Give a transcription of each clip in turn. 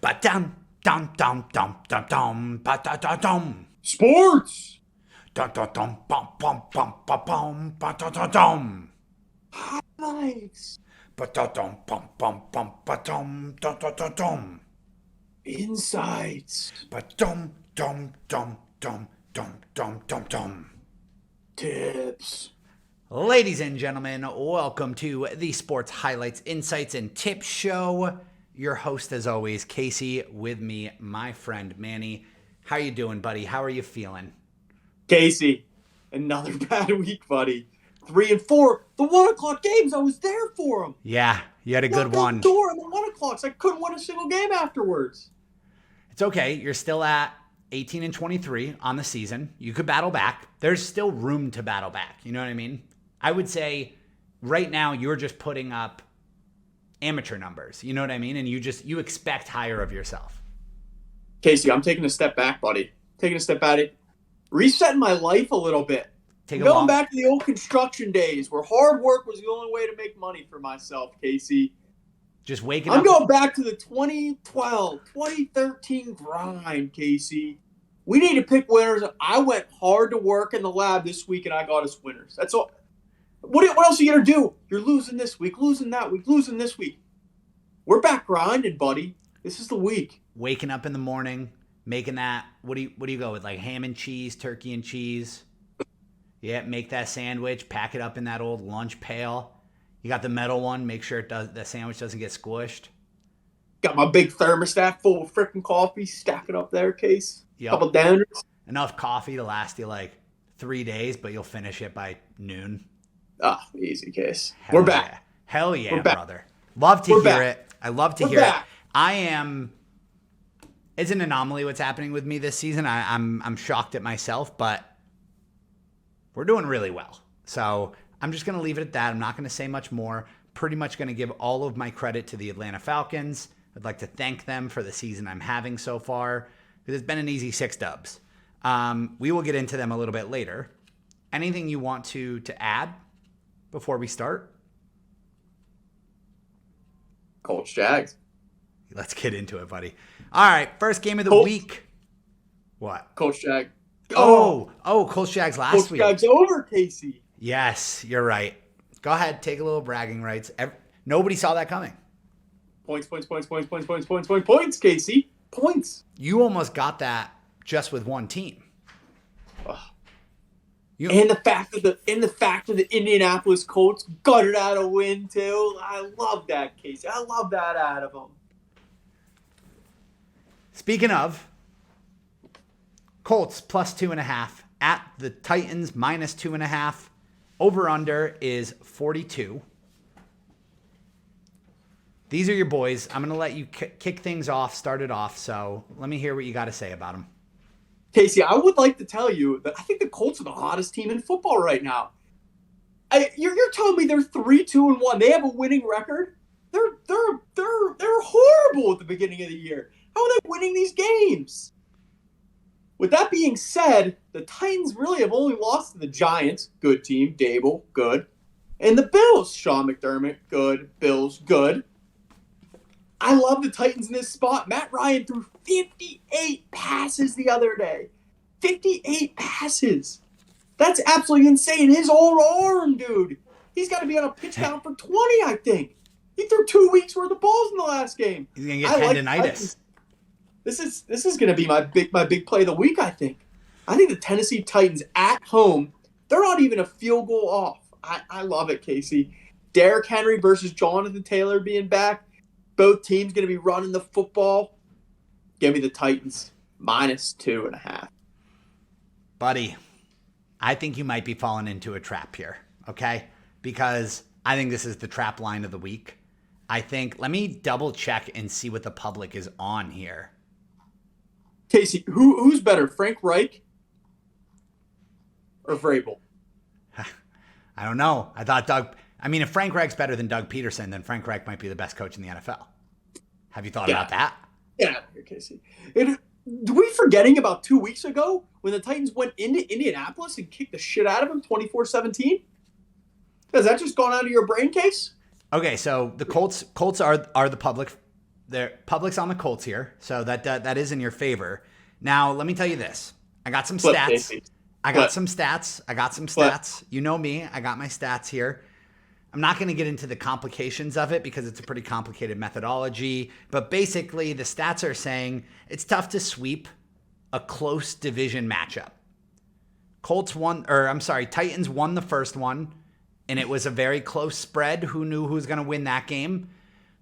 Ba-dum, dum, dum, dum, dum, dum, ba-da-da-dum. Sports. Dum, dum, dum, bum, bum, bum, bum, bum, ba-da-da-dum. Highlights. Ba-da-dum, bum, bum, bum, ba-dum, da-da-da-dum. Insights. Ba-dum, dum, dum, dum, dum, dum, dum, dum. Tips. Ladies and gentlemen, welcome to the Sports Highlights, Insights, and Tips Show. Your host, as always, Casey, with me, my friend Manny. How you doing, buddy? How are you feeling? Casey, another bad week, buddy. 3 and 4. The 1 o'clock games, I was there for them. Yeah, you had a good Knocked out one. the door on the 1 o'clocks. I couldn't win a single game afterwards. It's okay. You're still at 18 and 23 on the season. You could battle back. There's still room to battle back. You know what I mean? I would say right now you're just putting up amateur numbers. You know what I mean? And you expect higher of yourself. Casey, I'm taking a step back, buddy. Taking a step back. Resetting my life a little bit. Going back to the old construction days where hard work was the only way to make money for myself, Casey. Just waking up. I'm going back to the 2012, 2013 grind, Casey. We need to pick winners. I went hard to work in the lab this week, and I got us winners. That's all. What else are you going to do? You're losing this week, losing that week, losing this week. We're back grinding, buddy. This is the week. Waking up in the morning, making that. What do you go with? Like ham and cheese, turkey and cheese? Yeah, make that sandwich, pack it up in that old lunch pail. You got the metal one, make sure the sandwich doesn't get squished. Got my big thermostat full of freaking coffee, stack it up there, Case. Yep. Couple downers. Enough coffee to last you like 3 days, but you'll finish it by noon. Easy, Case. We're back. Yeah. Hell yeah, We're back. brother. Love to We're hear back. it. I love to We're hear back. it. It's an anomaly what's happening with me this season. I'm shocked at myself, but we're doing really well. So I'm just going to leave it at that. I'm not going to say much more. Pretty much going to give all of my credit to the Atlanta Falcons. I'd like to thank them for the season I'm having so far, because it's been an easy 6 dubs. We will get into them a little bit later. Anything you want to add before we start? Colts Jags. Let's get into it, buddy. All right, first game of the week. What? Colts Jags. Oh, Colts Jags last week. Colts Jags over, Casey. Yes, you're right. Go ahead, take a little bragging rights. Nobody saw that coming. Points, Casey. Points. You almost got that just with one team. And the fact that the Indianapolis Colts gutted out a win too. I love that, Casey. I love that out of them. Speaking of, Colts plus 2.5 at the Titans minus 2.5. Over under is 42. These are your boys. I'm going to let you kick things off, start it off. So let me hear what you got to say about them. Casey, I would like to tell you that I think the Colts are the hottest team in football right now. You're telling me they're 3-2-1. They have a winning record. They're horrible at the beginning of the year. How are they winning these games? With that being said, the Titans really have only lost to the Giants. Good team. Dable, good. And the Bills. Sean McDermott, good. Bills, good. I love the Titans in this spot. Matt Ryan threw 58 passes the other day. 58 passes. That's absolutely insane. His old arm, dude. He's got to be on a pitch count for 20, I think. He threw 2 weeks worth of balls in the last game. He's going to get tendinitis. This is going to be my big play of the week, I think. I think the Tennessee Titans at home, they're not even a field goal off. I love it, Casey. Derrick Henry versus Jonathan Taylor being back. Both teams going to be running the football. Give me the Titans minus 2.5. Buddy, I think you might be falling into a trap here, okay? Because I think this is the trap line of the week. Let me double check and see what the public is on here. Casey, who's better, Frank Reich or Vrabel? I don't know. If Frank Reich's better than Doug Peterson, then Frank Reich might be the best coach in the NFL. Have you thought about that? Yeah, Casey. Are we forgetting about 2 weeks ago when the Titans went into Indianapolis and kicked the shit out of them 24-17? Has that just gone out of your brain, Case? Okay, so the Colts are the public Public's on the Colts here, so that is in your favor. Now, let me tell you this. I got some Flip, stats. Casey. I got some stats. Flip. You know me. I got my stats here. I'm not going to get into the complications of it because it's a pretty complicated methodology. But basically, the stats are saying it's tough to sweep a close division matchup. Titans won the first one, and it was a very close spread. Who knew who was going to win that game?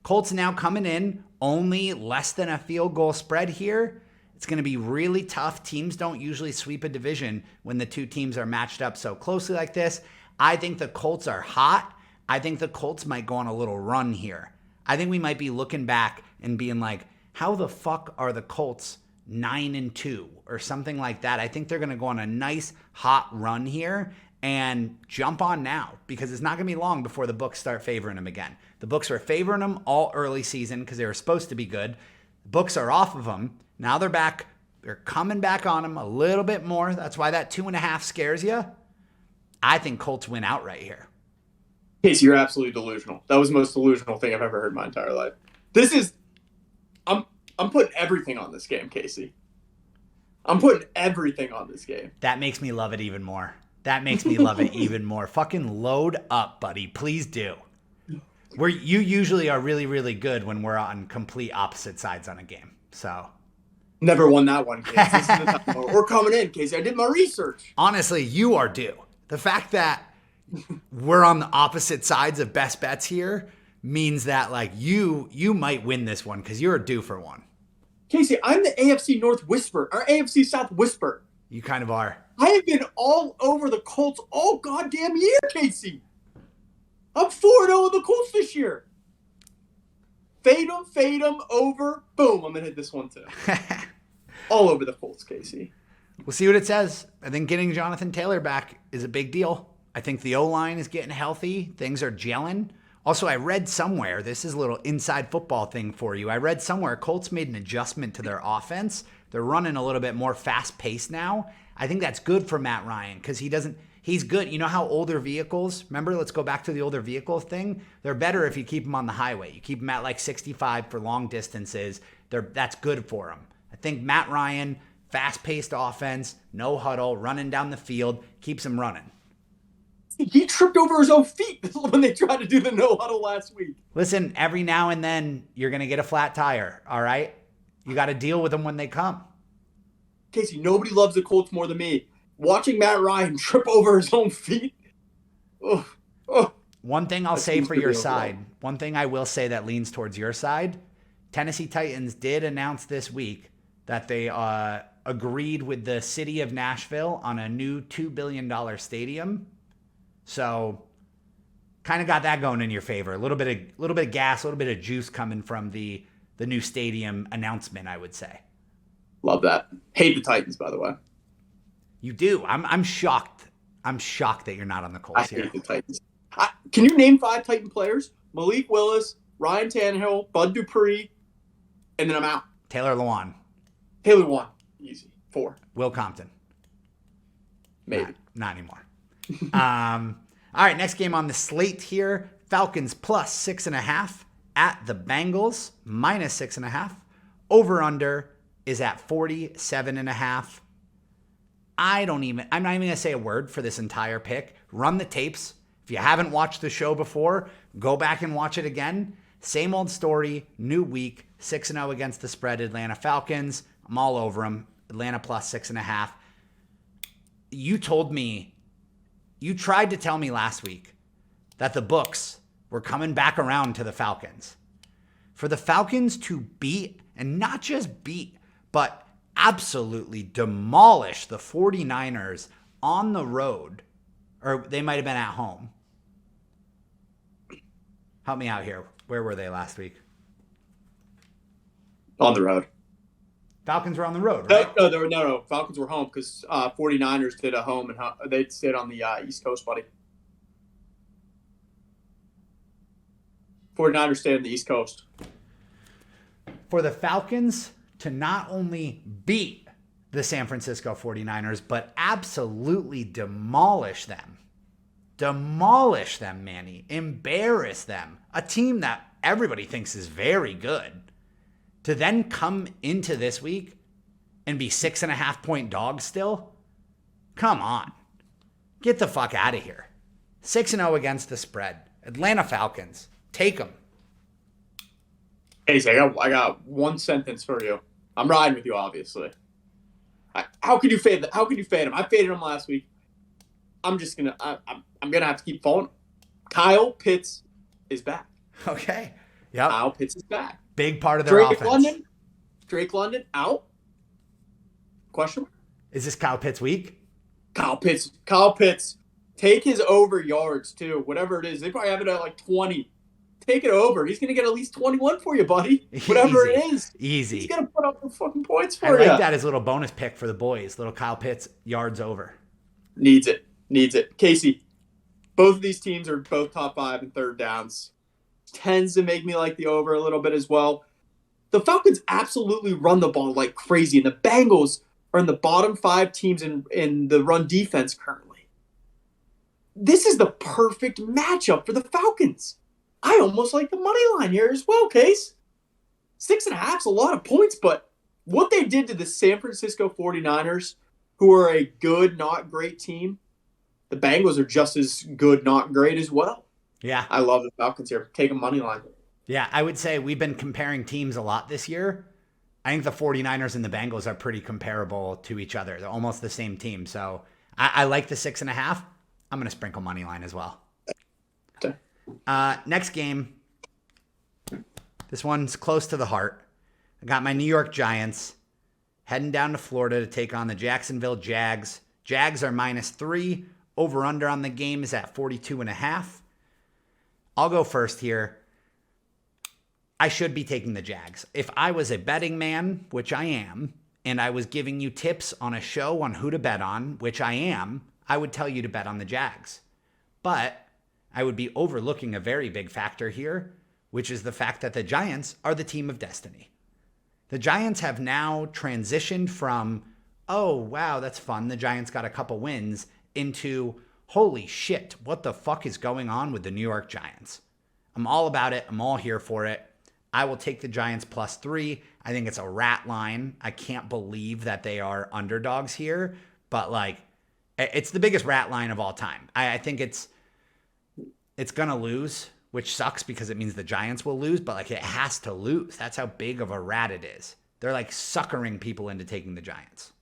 Colts now coming in only less than a field goal spread here. It's going to be really tough. Teams don't usually sweep a division when the two teams are matched up so closely like this. I think the Colts are hot. I think the Colts might go on a little run here. I think we might be looking back and being like, how the fuck are the Colts 9-2 or something like that? I think they're going to go on a nice hot run here and jump on now because it's not going to be long before the books start favoring them again. The books were favoring them all early season because they were supposed to be good. The books are off of them. Now they're back. They're coming back on them a little bit more. That's why that 2.5 scares you. I think Colts win outright here. Casey, you're absolutely delusional. That was the most delusional thing I've ever heard in my entire life. I'm putting everything on this game, Casey. I'm putting everything on this game. That makes me love it even more. Fucking load up, buddy. Please do. You usually are really, really good when we're on complete opposite sides on a game. So never won that one, Casey. This is the time we're coming in, Casey. I did my research. Honestly, you are due. The fact that we're on the opposite sides of best bets here means that like you might win this one because you're due for one. Casey, I'm the AFC North whisper, or AFC South whisper. You kind of are. I have been all over the Colts all goddamn year, Casey. I'm 4-0 in the Colts this year. Fade them, over. Boom, I'm going to hit this one too. All over the Colts, Casey. We'll see what it says. I think getting Jonathan Taylor back is a big deal. I think the O-line is getting healthy. Things are gelling. Also, I read somewhere, this is a little inside football thing for you. I read somewhere Colts made an adjustment to their offense. They're running a little bit more fast-paced now. I think that's good for Matt Ryan because he's good. You know how older vehicles, remember, let's go back to the older vehicle thing. They're better if you keep them on the highway. You keep them at like 65 for long distances. That's good for them. I think Matt Ryan, fast-paced offense, no huddle, running down the field, keeps them running. He tripped over his own feet when they tried to do the no huddle last week. Listen, every now and then you're going to get a flat tire, all right? You got to deal with them when they come. Casey, nobody loves the Colts more than me. Watching Matt Ryan trip over his own feet. One thing I'll say for your side, one thing I will say that leans towards your side, Tennessee Titans did announce this week that they agreed with the city of Nashville on a new $2 billion stadium. So kind of got that going in your favor. A little bit of gas, a little bit of juice coming from the new stadium announcement, I would say. Love that. Hate the Titans, by the way. You do. I'm shocked. I'm shocked that you're not on the Colts here. I hate the Titans. Can you name 5 Titan players? Malik Willis, Ryan Tannehill, Bud Dupree, and then I'm out. Taylor Lewan. Taylor Lewan. Easy. 4. Will Compton. Maybe. Not anymore. All right, next game on the slate here. Falcons plus 6.5 at the Bengals minus 6.5. Over under is at 47.5. I'm not even going to say a word for this entire pick. Run the tapes. If you haven't watched the show before, go back and watch it again. Same old story, new week, 6-0 against the spread, Atlanta Falcons. I'm all over them. Atlanta plus 6.5. You tried to tell me last week that the books were coming back around to the Falcons. For the Falcons to beat, and not just beat, but absolutely demolish the 49ers on the road, or they might have been at home. Help me out here. Where were they last week? On the road. Falcons were on the road, right? No. Falcons were home because 49ers did a home, and they stayed on the East Coast, buddy. 49ers stayed on the East Coast. For the Falcons to not only beat the San Francisco 49ers, but absolutely demolish them. Demolish them, Manny. Embarrass them. A team that everybody thinks is very good. to then come into this week and be 6.5-point dogs still? Come on. Get the fuck out of here. 6-0 against the spread. Atlanta Falcons. Take them. Casey, I got one sentence for you. I'm riding with you, obviously. How could you fade that? How could you fade him? I faded him last week. I'm gonna have to keep following. Kyle Pitts is back. Okay. Yep. Kyle Pitts is back. Big part of their offense. Drake London out? Question mark? Is this Kyle Pitts week? Kyle Pitts. Take his over yards too. Whatever it is, they probably have it at like 20. Take it over. He's gonna get at least 21 for you, buddy. Whatever it is. Easy. He's gonna put up the fucking points for you. I like that as a little bonus pick for the boys. Little Kyle Pitts yards over. Needs it. Casey, both of these teams are both top 5 in third downs. Tends to make me like the over a little bit as well. The Falcons absolutely run the ball like crazy, and the Bengals are in the bottom 5 teams in the run defense currently. This is the perfect matchup for the Falcons. I almost like the money line here as well, Case. 6.5 is a lot of points, but what they did to the San Francisco 49ers, who are a good, not great team, the Bengals are just as good, not great as well. Yeah. I love the Falcons here. Take a money line. Yeah, I would say we've been comparing teams a lot this year. I think the 49ers and the Bengals are pretty comparable to each other. They're almost the same team. So I like the 6.5. I'm going to sprinkle money line as well. Okay. Next game. This one's close to the heart. I got my New York Giants heading down to Florida to take on the Jacksonville Jags. Jags are -3. Over-under on the game is at 42.5. I'll go first here. I should be taking the Jags. If I was a betting man, which I am, and I was giving you tips on a show on who to bet on, which I am, I would tell you to bet on the Jags. But I would be overlooking a very big factor here, which is the fact that the Giants are the team of destiny. The Giants have now transitioned from, oh, wow, that's fun, the Giants got a couple wins, into, holy shit, what the fuck is going on with the New York Giants? I'm all about it. I'm all here for it. I will take the Giants +3. I think it's a rat line. I can't believe that they are underdogs here, but like, it's the biggest rat line of all time. I think it's going to lose, which sucks because it means the Giants will lose, but like it has to lose. That's how big of a rat it is. They're like suckering people into taking the Giants.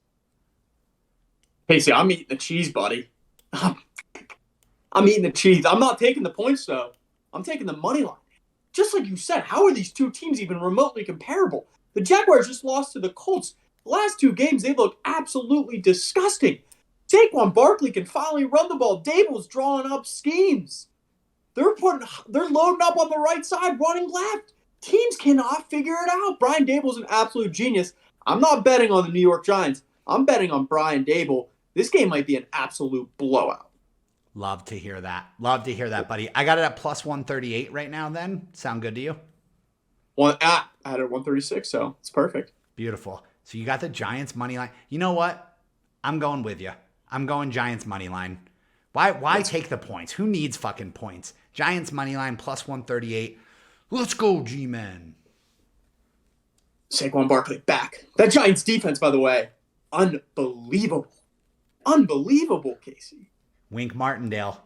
Casey, I'm eating the cheese, buddy. I'm eating the cheese. I'm not taking the points, though. I'm taking the money line. Just like you said, how are these two teams even remotely comparable? The Jaguars just lost to the Colts. The last 2 games, they look absolutely disgusting. Saquon Barkley can finally run the ball. Dable's drawing up schemes. They're loading up on the right side, running left. Teams cannot figure it out. Brian Dable's an absolute genius. I'm not betting on the New York Giants. I'm betting on Brian Dable. This game might be an absolute blowout. Love to hear that. Love to hear that, buddy. I got it at +138 right now then. Sound good to you? I had it at 136, so it's perfect. Beautiful. So you got the Giants money line. You know what? I'm going with you. I'm going Giants money line. Why take the points? Who needs fucking points? Giants money line +138. Let's go, G-Men. Saquon Barkley back. That Giants defense, by the way, unbelievable. Unbelievable, Casey. Wink Martindale.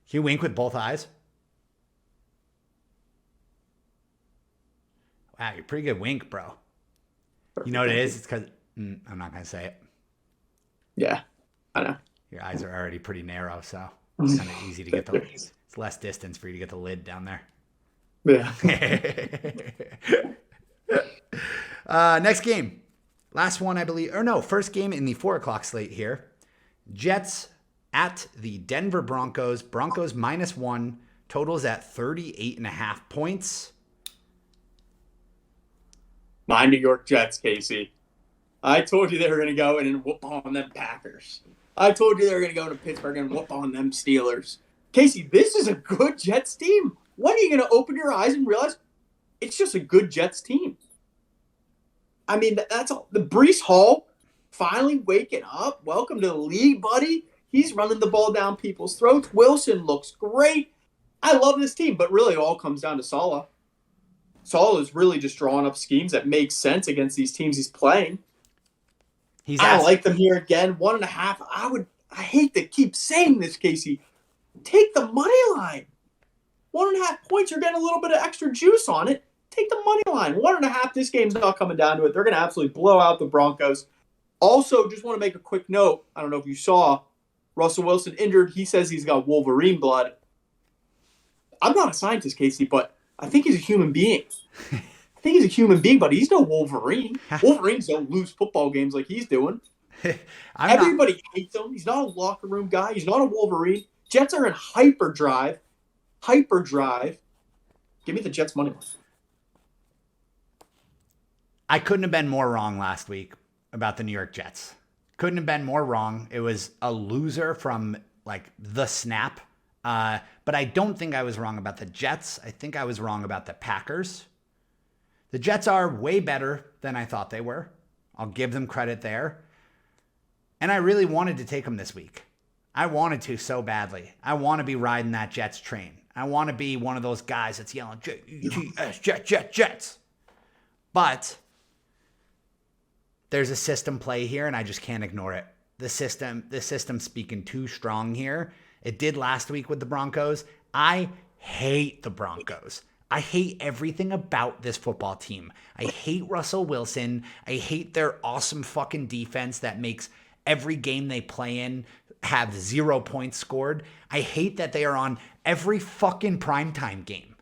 Can you wink with both eyes? Wow, you're pretty good wink, bro. You know what it is? It's because I'm not going to say it. Yeah, I know. Your eyes are already pretty narrow, so it's kind of easy to get the... It's less distance for you to get the lid down there. Yeah. Next game. Last one, I believe. Or no, first game in the 4 o'clock slate here. Jets at the Denver Broncos. Broncos -1. Totals at 38.5 points. My New York Jets, Casey. I told you they were going to go in and whoop on them Packers. I told you they were going to go to Pittsburgh and whoop on them Steelers. Casey, this is a good Jets team. When are you going to open your eyes and realize it's just a good Jets team? I mean, that's all. The Breece Hall finally waking up. Welcome to the league, buddy. He's running the ball down people's throats. Wilson looks great. I love this team, but really it all comes down to Saleh. Saleh is really just drawing up schemes that make sense against these teams he's playing. I don't like them here again. 1.5. I hate to keep saying this, Casey. Take the money line. 1.5 points, you're getting a little bit of extra juice on it. Take the money line. 1.5, this game's not coming down to it. They're going to absolutely blow out the Broncos. Also, just want to make a quick note. I don't know if you saw Russell Wilson injured. He says he's got Wolverine blood. I'm not a scientist, Casey, but I think he's a human being. I think he's a human being, but he's no Wolverine. Wolverines don't lose football games like he's doing. Everybody hates him. He's not a locker room guy. He's not a Wolverine. Jets are in hyperdrive. Give me the Jets money. I couldn't have been more wrong last week about the New York Jets. Couldn't have been more wrong. It was a loser from like the snap. But I don't think I was wrong about the Jets. I think I was wrong about the Packers. The Jets are way better than I thought they were. I'll give them credit there. And I really wanted to take them this week. I wanted to so badly. I want to be riding that Jets train. I want to be one of those guys that's yelling, Jets, Jets. But there's a system play here, and I just can't ignore it. The system's speaking too strong here. It did last week with the Broncos. I hate the Broncos. I hate everything about this football team. I hate Russell Wilson. I hate their awesome fucking defense that makes every game they play in have 0 points scored. I hate that they are on every fucking primetime game.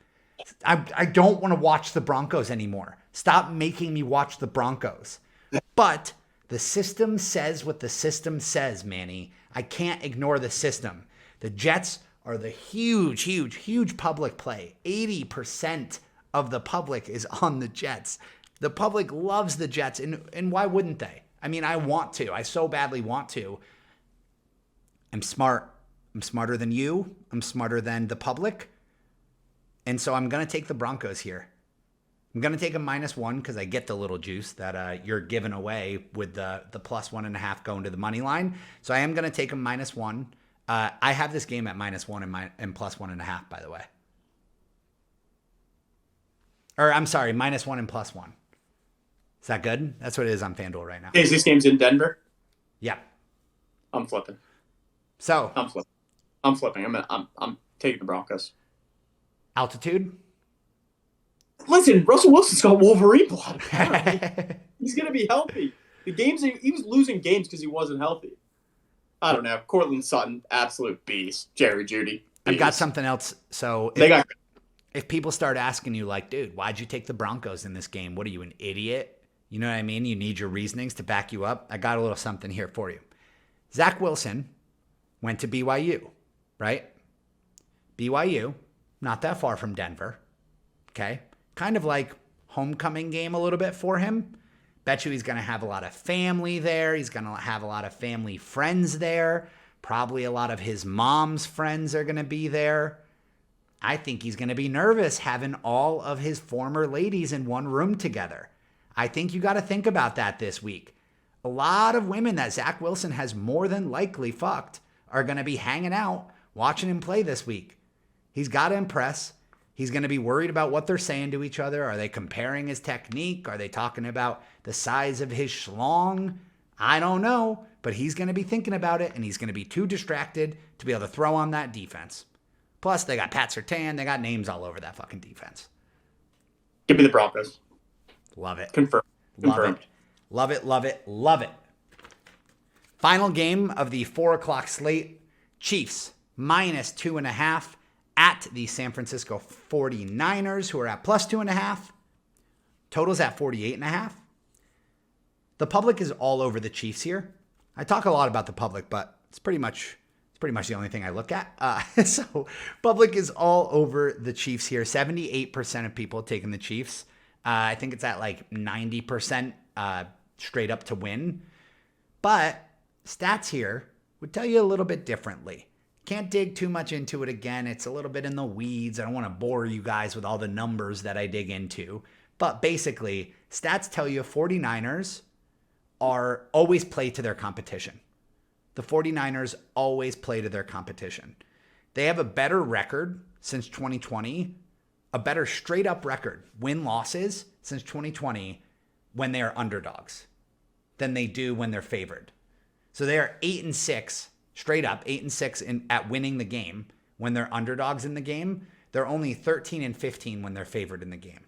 I don't want to watch the Broncos anymore. Stop making me watch the Broncos. But the system says what the system says, Manny. I can't ignore the system. The Jets are the huge public play. 80% of the public is on the Jets. The public loves the Jets, and why wouldn't they? I mean, I want to. I so badly want to. I'm smart. I'm smarter than you. I'm smarter than the public. And so I'm going to take the Broncos here. I'm going to take a -1 because I get the little juice that you're giving away with the +1.5 going to the money line. So I am going to take a -1. I have this game at -1 and +1.5, by the way. Or I'm sorry, -1 and +1. Is that good? That's what it is on FanDuel right now. Is this game's in Denver? Yeah. I'm flipping. So I'm flipping. I'm taking the Broncos. Altitude? Listen, Russell Wilson's got Wolverine blood. He's going to be healthy. He was losing games because he wasn't healthy. I don't know. Cortland Sutton, absolute beast. Jerry Jeudy. I've got something else. So if people start asking you like, dude, why'd you take the Broncos in this game? What are you, an idiot? You know what I mean? You need your reasonings to back you up. I got a little something here for you. Zach Wilson went to BYU, right? BYU, not that far from Denver. Okay. Kind of like homecoming game a little bit for him. Bet you he's going to have a lot of family there. He's going to have a lot of family friends there. Probably a lot of his mom's friends are going to be there. I think he's going to be nervous having all of his former ladies in one room together. I think you got to think about that this week. A lot of women that Zach Wilson has more than likely fucked are going to be hanging out watching him play this week. He's got to impress. He's going to be worried about what they're saying to each other. Are they comparing his technique? Are they talking about the size of his schlong? I don't know, but he's going to be thinking about it, and he's going to be too distracted to be able to throw on that defense. Plus, they got Pat Surtain. They got names all over that fucking defense. Give me the Broncos. Love it. Confirmed. Love it. Final game of the 4 o'clock slate. Chiefs -2.5 at the San Francisco 49ers, who are at +2.5. Totals at 48.5. The public is all over the Chiefs here. I talk a lot about the public, but it's pretty much the only thing I look at. So public is all over the Chiefs here. 78% of people taking the Chiefs. I think it's at like 90% straight up to win. But stats here would tell you a little bit differently. Can't dig too much into it again. It's a little bit in the weeds. I don't want to bore you guys with all the numbers that I dig into. But basically, stats tell you 49ers are always play to their competition. the 49ers always play to their competition. They have a better record since 2020, a better straight up record, win-losses since 2020 when they are underdogs than they do when they're favored. So they are 8-6, straight up 8-6 at winning the game when they're underdogs in the game. They're only 13-15 when they're favored in the game.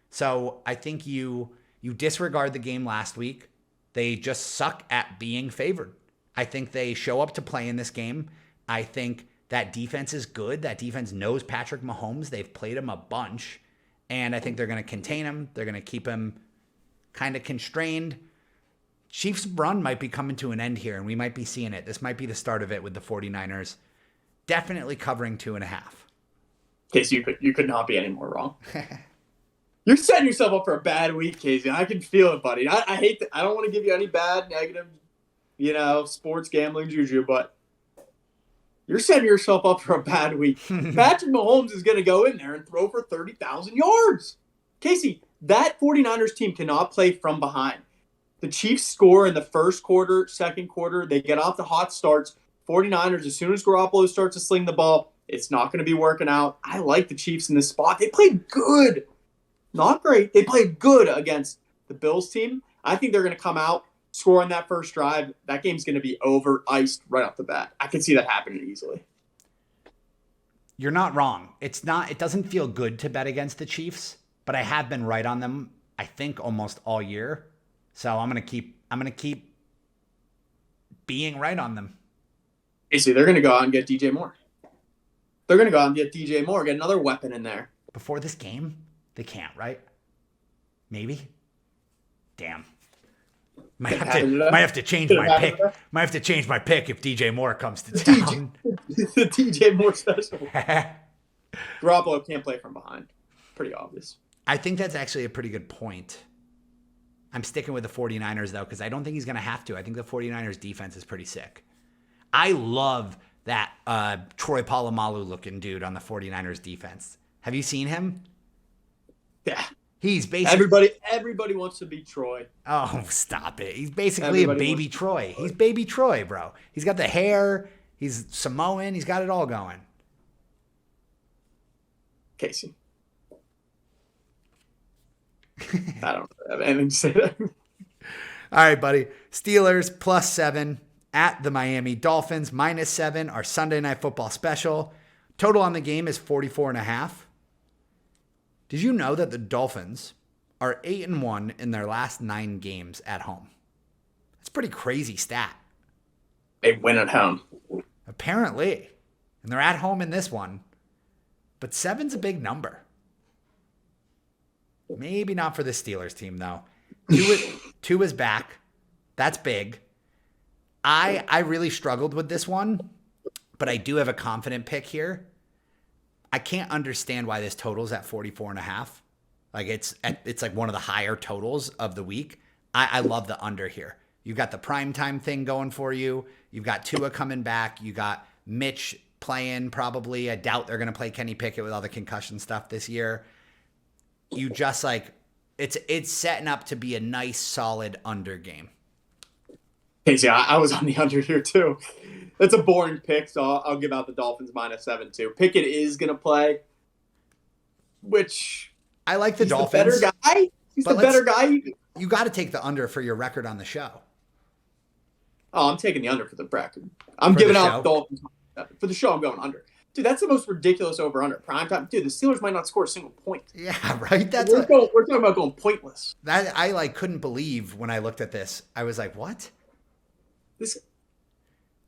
So I think you disregard the game last week. They just suck at being favored. I think they show up to play in this game. I think that defense is good. That defense knows Patrick Mahomes. They've played him a bunch. And I think they're going to contain him. They're going to keep him kind of constrained. Chiefs' run might be coming to an end here, and we might be seeing it. This might be the start of it with the 49ers. Definitely covering 2.5. Casey, you could not be any more wrong. You're setting yourself up for a bad week, Casey. I can feel it, buddy. I hate that. I don't want to give you any bad, negative, sports gambling juju, but you're setting yourself up for a bad week. Patrick Mahomes is going to go in there and throw for 30,000 yards. Casey, that 49ers team cannot play from behind. The Chiefs score in the first quarter, second quarter. They get off the hot starts. 49ers, as soon as Garoppolo starts to sling the ball, it's not going to be working out. I like the Chiefs in this spot. They played good. Not great. They played good against the Bills team. I think they're going to come out, score on that first drive. That game's going to be over, iced right off the bat. I can see that happening easily. You're not wrong. It doesn't feel good to bet against the Chiefs, but I have been right on them, I think, almost all year. So I'm going to keep being right on them. Basically, they're going to go out and get DJ Moore. They're going to go out and get DJ Moore, get another weapon in there. Before this game? They can't, right? Maybe? Damn. Might have to change my pick. Might have to change my pick if DJ Moore comes to town. The DJ Moore special. Garoppolo can't play from behind. Pretty obvious. I think that's actually a pretty good point. I'm sticking with the 49ers, though, because I don't think he's going to have to. I think the 49ers defense is pretty sick. I love that Troy Polamalu-looking dude on the 49ers defense. Have you seen him? Yeah. He's basically... Everybody wants to be Troy. Oh, stop it. He's basically a baby Troy. He's baby Troy, bro. He's got the hair. He's Samoan. He's got it all going. Casey. I don't have anything to say there. All right, buddy. Steelers +7 at the Miami Dolphins -7. Our Sunday Night Football special. Total on the game is 44.5. Did you know that the Dolphins are 8-1 in their last 9 games at home? That's a pretty crazy stat. They win at home. Apparently. And they're at home in this one. But 7's a big number. Maybe not for the Steelers team, though. Two is back. That's big. I really struggled with this one, but I do have a confident pick here. I can't understand why this total's at 44.5. Like it's like one of the higher totals of the week. I love the under here. You've got the primetime thing going for you. You've got Tua coming back. You got Mitch playing probably. I doubt they're going to play Kenny Pickett with all the concussion stuff this year. You just like it's setting up to be a nice solid under game. Casey, I was on the under here too. That's a boring pick, so I'll give out the Dolphins -7 too. Pickett is going to play, which I like the Dolphins. The better guy. He's the better guy. You got to take the under for your record on the show. Oh, I'm taking the under for the record. I'm giving out the Dolphins for the show. I'm going under. Dude, that's the most ridiculous over/under. Primetime. Dude, the Steelers might not score a single point. Yeah, right? We're talking about going pointless. That I couldn't believe when I looked at this. I was like, what?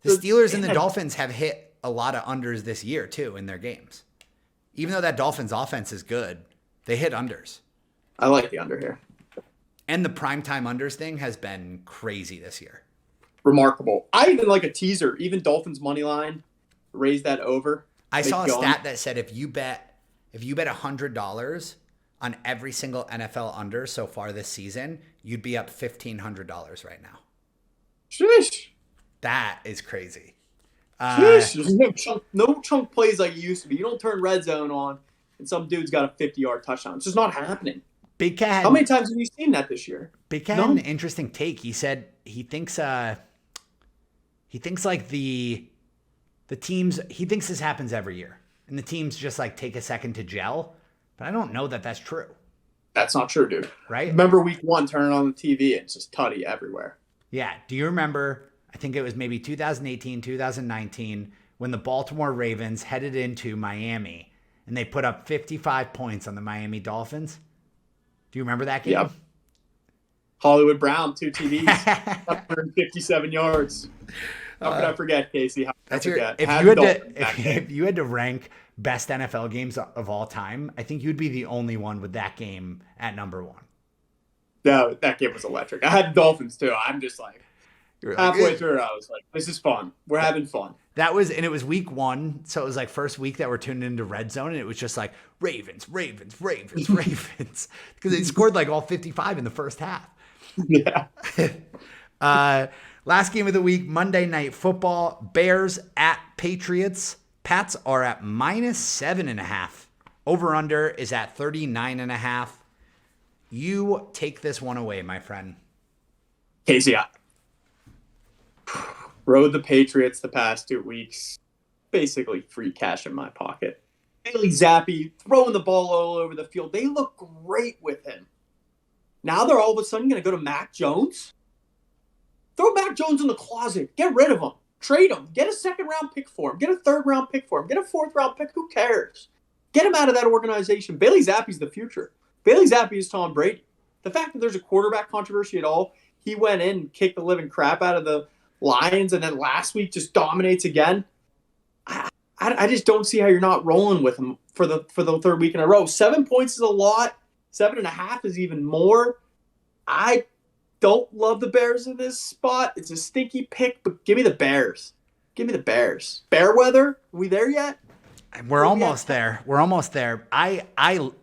The Steelers and the Dolphins have hit a lot of unders this year, too, in their games. Even though that Dolphins offense is good, they hit unders. I like the under here. And the primetime unders thing has been crazy this year. Remarkable. I even like a teaser. Even Dolphins money line, raise that over. I saw a stat that said if you bet $100 on every single NFL under so far this season, you'd be up $1,500 right now. Sheesh. That is crazy. Sheesh. No chunk plays like it used to be. You don't turn red zone on and some dude's got a 50-yard touchdown. It's just not happening. Big Cat. How many times have you seen that this year? Big Cat had an interesting take. He said he thinks he thinks like the teams, he thinks this happens every year. And the teams just like take a second to gel. But I don't know that that's true. That's not true, dude. Right? Remember week 1, turn on the TV, and it's just Tutty everywhere. Yeah. Do you remember, I think it was maybe 2018, 2019, when the Baltimore Ravens headed into Miami and they put up 55 points on the Miami Dolphins? Do you remember that game? Yep. Hollywood Brown, 2 TDs, 157 yards. How could I forget, Casey? How could I forget? If you had to rank best NFL games of all time, I think you'd be the only one with that game at number 1. No, that game was electric. I had Dolphins too. I'm just like halfway through it, I was like, this is fun. We're having fun. It was week 1, so it was like first week that we're tuned into Red Zone, and it was just like Ravens, because they scored like all 55 in the first half. Yeah. Last game of the week, Monday Night Football, Bears at Patriots. Pats are at -7.5. Over-under is at 39.5. You take this one away, my friend. Casey, I rode the Patriots the past 2 weeks. Basically free cash in my pocket. Bailey Zappe throwing the ball all over the field. They look great with him. Now they're all of a sudden going to go to Mac Jones? Throw Mac Jones in the closet. Get rid of him. Trade him. Get a 2nd-round pick for him. Get a 3rd-round pick for him. Get a 4th-round pick. Who cares? Get him out of that organization. Bailey Zappe's the future. Bailey Zappe is Tom Brady. The fact that there's a quarterback controversy at all, he went in and kicked the living crap out of the Lions, and then last week just dominates again. I just don't see how you're not rolling with him for the 3rd week in a row. 7 points is a lot. 7.5 is even more. I don't love the Bears in this spot. It's a stinky pick, but give me the Bears. Give me the Bears. Bear weather? Are we there yet? We're almost there. We're almost there. I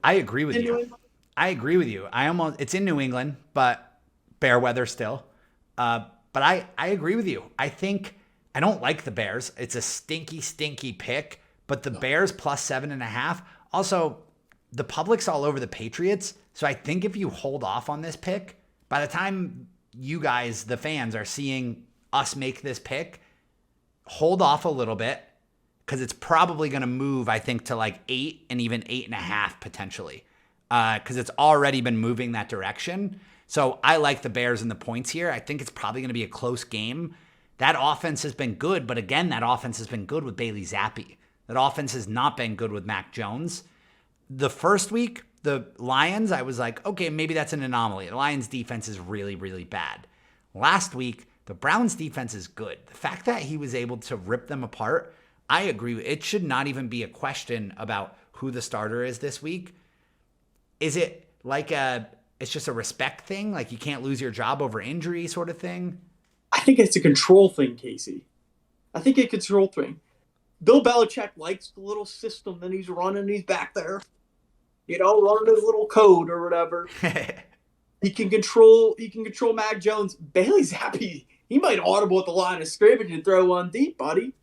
agree with you. I agree with you. It's in New England, but bear weather still. But I agree with you. I don't like the Bears. It's a stinky pick, but the Bears +7.5. Also, the public's all over the Patriots. So I think if you hold off on this pick, by the time you guys, the fans, are seeing us make this pick, hold off a little bit, because it's probably going to move, I think, to like 8 and even 8.5 potentially, because it's already been moving that direction. So I like the Bears and the points here. I think it's probably going to be a close game. That offense has been good, but again, that offense has been good with Bailey Zappe. That offense has not been good with Mac Jones. The first week, the Lions, I was like, okay, maybe that's an anomaly. The Lions defense is really, really bad. Last week, the Browns defense is good. The fact that he was able to rip them apart, I agree. It should not even be a question about who the starter is this week. Is it like it's just a respect thing? Like you can't lose your job over injury sort of thing? I think it's a control thing, Casey. I think it's a control thing. Bill Belichick likes the little system that he's running. He's back there, running his little code or whatever. He can control Mac Jones. Bailey Zappe, he might audible at the line of scrimmage and throw one deep, buddy.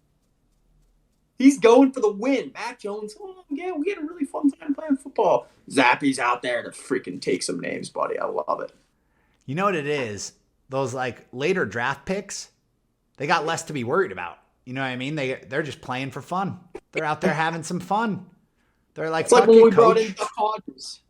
He's going for the win. Mac Jones, we had a really fun time playing football. Zappe's out there to freaking take some names, buddy. I love it. You know what it is? Those like later draft picks, they got less to be worried about. You know what I mean? They're just playing for fun. They're out there having some fun. They're like, it's like when we brought coach. In Duck Hodges.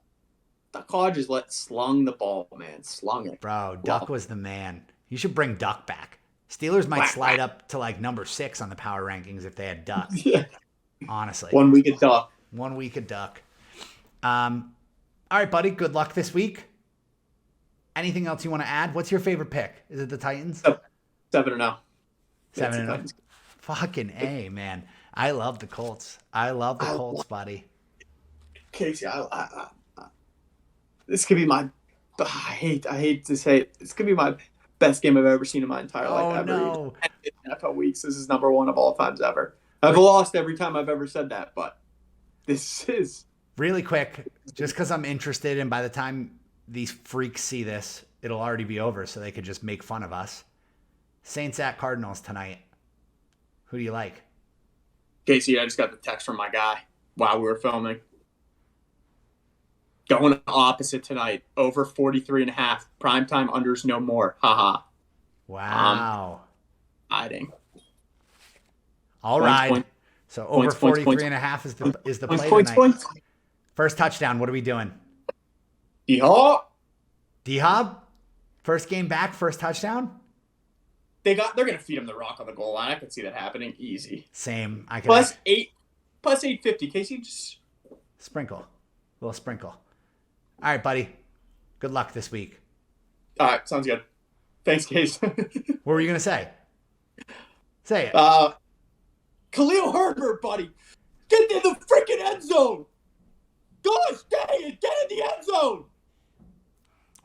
Duck Hodges slung the ball, man. Slung it. Bro, Duck was the man. You should bring Duck back. Steelers might slide up to like number 6 on the power rankings if they had Duck. Yeah. Honestly. 1 week of Duck. 1 week of Duck. All right, buddy. Good luck this week. Anything else you want to add? What's your favorite pick? Is it the Titans? 7-0. 7-0. Fucking A, man. I love the Colts. I love the Colts, buddy. Casey, this could be my. I hate to say it. This could be my best game I've ever seen in my entire life. Ever. No. NFL weeks. This is number 1 of all times ever. I've lost every time I've ever said that, but this is really quick. Just because I'm interested, and by the time these freaks see this, it'll already be over, so they could just make fun of us. Saints at Cardinals tonight. Who do you like? Casey, I just got the text from my guy while we were filming. Going opposite tonight. Over 43.5. Primetime unders no more. Haha. Wow. Hiding. All Points, right. points, So over points, points, 43 and a half is the play points, tonight. points. First touchdown. What are we doing? Yeehaw! D-Hop? First game back, first touchdown? They're gonna feed him the rock on the goal line. I could see that happening easy. Same. I can Plus 850. Casey, just sprinkle. A little sprinkle. All right, buddy. Good luck this week. all right. Sounds good. Thanks, Case. What were you going to say? Say it. Khalil Herbert, buddy, get in the freaking end zone. Gosh dang it, get in the end zone.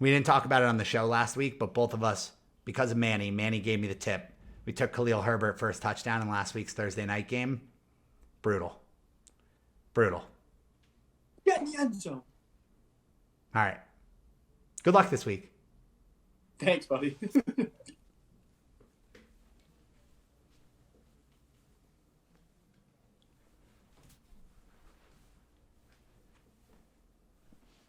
We didn't talk about it on the show last week, but both of us, because of Manny gave me the tip. We took Khalil Herbert first touchdown in last week's Thursday night game. Brutal. Get in the end zone. All right. Good luck this week. Thanks, buddy.